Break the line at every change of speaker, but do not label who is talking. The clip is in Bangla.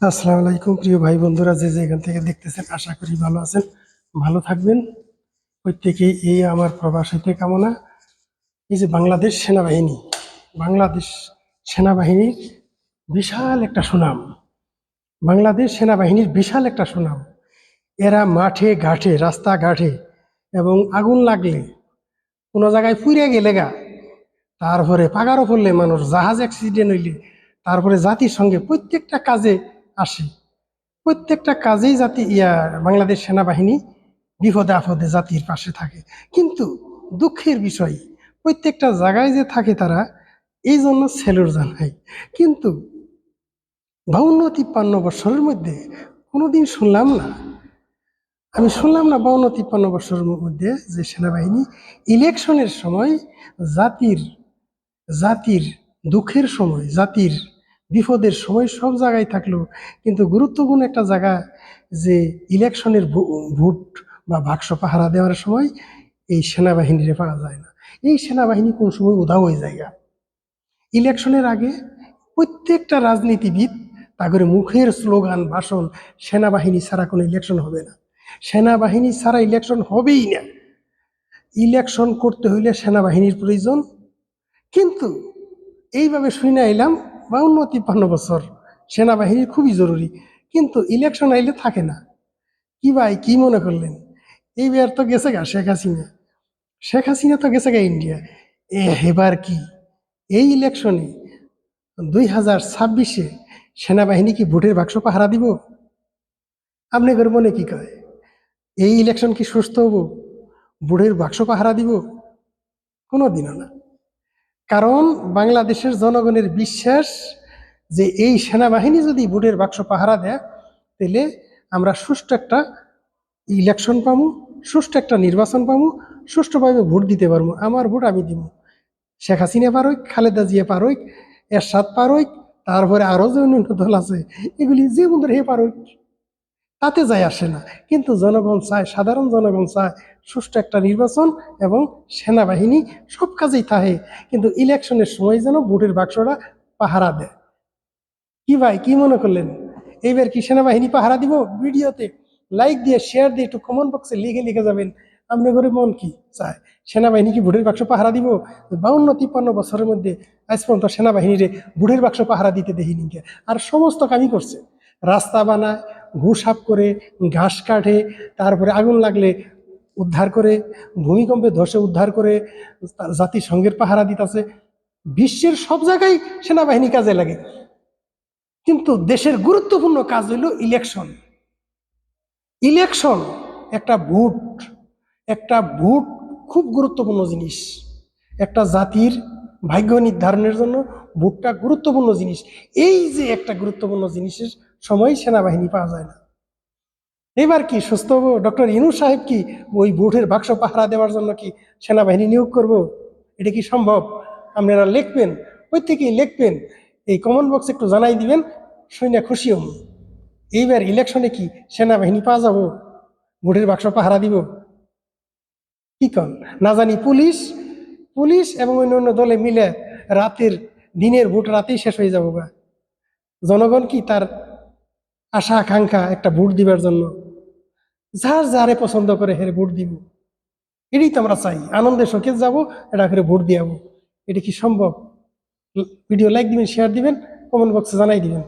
আসসালামু আলাইকুম প্রিয় ভাই বন্ধুরা, যে যেখান থেকে দেখতেছেন আশা করি ভালো আছেন, ভালো থাকবেন প্রত্যেকেই। এই আমার প্রবাসীতে কামনা। এই যে বাংলাদেশ সেনাবাহিনীর বিশাল একটা সুনাম, বাংলাদেশ সেনাবাহিনীর বিশাল একটা সুনাম। এরা মাঠে ঘাটে, রাস্তাঘাটে এবং আগুন লাগলে, কোনো জায়গায় পুড়ে গেলে তারপরে পাগারও পড়লে মানুষ, জাহাজ অ্যাক্সিডেন্ট হইলে, তারপরে জাতির সঙ্গে প্রত্যেকটা কাজে আসে। প্রত্যেকটা কাজেই বাংলাদেশ সেনাবাহিনী বিপদে আপদে জাতির পাশে থাকে। কিন্তু দুঃখের বিষয়, প্রত্যেকটা জায়গায় যে থাকে তারা, এই জন্য সেলুট জানাই। কিন্তু 52-53 বছরের মধ্যে কোনোদিন শুনলাম না 52-53 বছরের মধ্যে যে সেনাবাহিনী ইলেকশনের সময় জাতির জাতির দুঃখের সময়, জাতির বিপদের সময় সব জায়গায় থাকলো, কিন্তু গুরুত্বপূর্ণ একটা জায়গা যে ইলেকশনের ভোট বা বাক্স পাহারা দেওয়ার সময় এই সেনাবাহিনীরে পাওয়া যায় না। এই সেনাবাহিনী কোন সময় উধাও হয়ে যায়। ইলেকশনের আগে প্রত্যেকটা রাজনীতিবিদ তাদের মুখের স্লোগান, ভাষণ, সেনাবাহিনী ছাড়া কোনো ইলেকশন হবে না, সেনাবাহিনী ছাড়া ইলেকশন হবেই না, ইলেকশন করতে হইলে সেনাবাহিনীর প্রয়োজন। কিন্তু এইভাবে শুনে এলাম 52-53 বছর সেনাবাহিনী খুবই জরুরি, কিন্তু ইলেকশন আইলে থাকে না। কি ভাই, কি মনে করলেন? এইবার তো গেছে গা শেখ হাসিনা তো গেছে গা ইন্ডিয়া। এবার কি এই ইলেকশনে 2026-এ সেনাবাহিনী কি ভোটের বাক্স পাহারা দিব? আপনি মনে কি কয়, এই ইলেকশন কি সুস্থ হবো? ভোটের বাক্স পাহারা দিব? কোনোদিনও না। কারণ বাংলাদেশের জনগণের বিশ্বাস যে এই সেনাবাহিনী যদি ভোটের বাক্স পাহারা দেয়, তাহলে আমরা সুষ্ঠু একটা ইলেকশন পাবো, সুষ্ঠু একটা নির্বাচন পাবো, সুষ্ঠুভাবে ভোট দিতে পারবো। আমার ভোট আমি দিব, শেখ হাসিনা পারোই, খালেদা জিয়া পারোই, এরশাদ পারোই, তারপরে আরও যে অন্যান্য দল আছে, এগুলি যে বন্ধুরা হে পারোই, তাতে যায় আসে না। কিন্তু জনগণ চায়, সাধারণ জনগণ চায় সুষ্ঠু একটা নির্বাচন এবং সেনাবাহিনী সব কাজেই থাকে, কিন্তু ইলেকশনের সময় যেন ভোটের বাক্সটা পাহারা দেয়। কি ভাই, কি মনে করলেন? এইবার কি সেনাবাহিনী পাহারা দিব? ভিডিওতে লাইক দিয়ে, শেয়ার দিয়ে, একটু কমেন্ট বক্সে লিখে যাবেন আপনি করে মন কি চায়। সেনাবাহিনী কি ভোটের বাক্স পাহারা দিব? 52-53 বছরের মধ্যে আজ পর্যন্ত সেনাবাহিনীরে ভোটের বাক্স পাহারা দিতে দেখিনি। আর সমস্ত কামই করছে, রাস্তা বানায়, ঘুষ সাফ করে, ঘাস কাটে, তারপরে আগুন লাগলে উদ্ধার করে, ভূমিকম্পে ধসে উদ্ধার করে, জাতিসংঘের পাহারা দিতেছে। বিশ্বের সব জায়গায় সেনাবাহিনী কাজে লাগে। কিন্তু দেশের গুরুত্বপূর্ণ কাজ হইল ইলেকশন। ইলেকশন একটা ভোট খুব গুরুত্বপূর্ণ জিনিস। একটা জাতির ভাগ্য নির্ধারণের জন্য ভোটটা গুরুত্বপূর্ণ জিনিস। এই যে একটা গুরুত্বপূর্ণ জিনিসের সময় সেনাবাহিনী পাওয়া যায় না। এবার কি সুস্থ হবো? ডক্টর ইউনূস সাহেব কি ওই ভোটের বাক্স পাহারা দেওয়ার জন্য কি সেনাবাহিনী নিয়োগ করব? এটা কি সম্ভব? আপনারা লিখবেন, প্রত্যেকেই লিখবেন, এই কমেন্ট বক্সে একটু জানাই দিবেন, শুনে খুশি হব। এইবার ইলেকশনে কি সেনাবাহিনী পাওয়া যাব? ভোটের বাক্স পাহারা দিব? কি কন না জানি, পুলিশ পুলিশ এবং অন্য দলে মিলে দিনের ভোট রাতেই শেষ হয়ে যাবো। জনগণ কি তার আশা আকাঙ্ক্ষা একটা ভোট দিবার জন্য যারে পছন্দ করে হেরে ভোট দিব? এটাই তো আমরা চাই, আনন্দে শোকে যাবো, এটা করে ভোট দিয়াবো। এটা কি সম্ভব? ভিডিও লাইক দিবেন, শেয়ার দিবেন, কমেন্ট বক্সে জানাই দিবেন।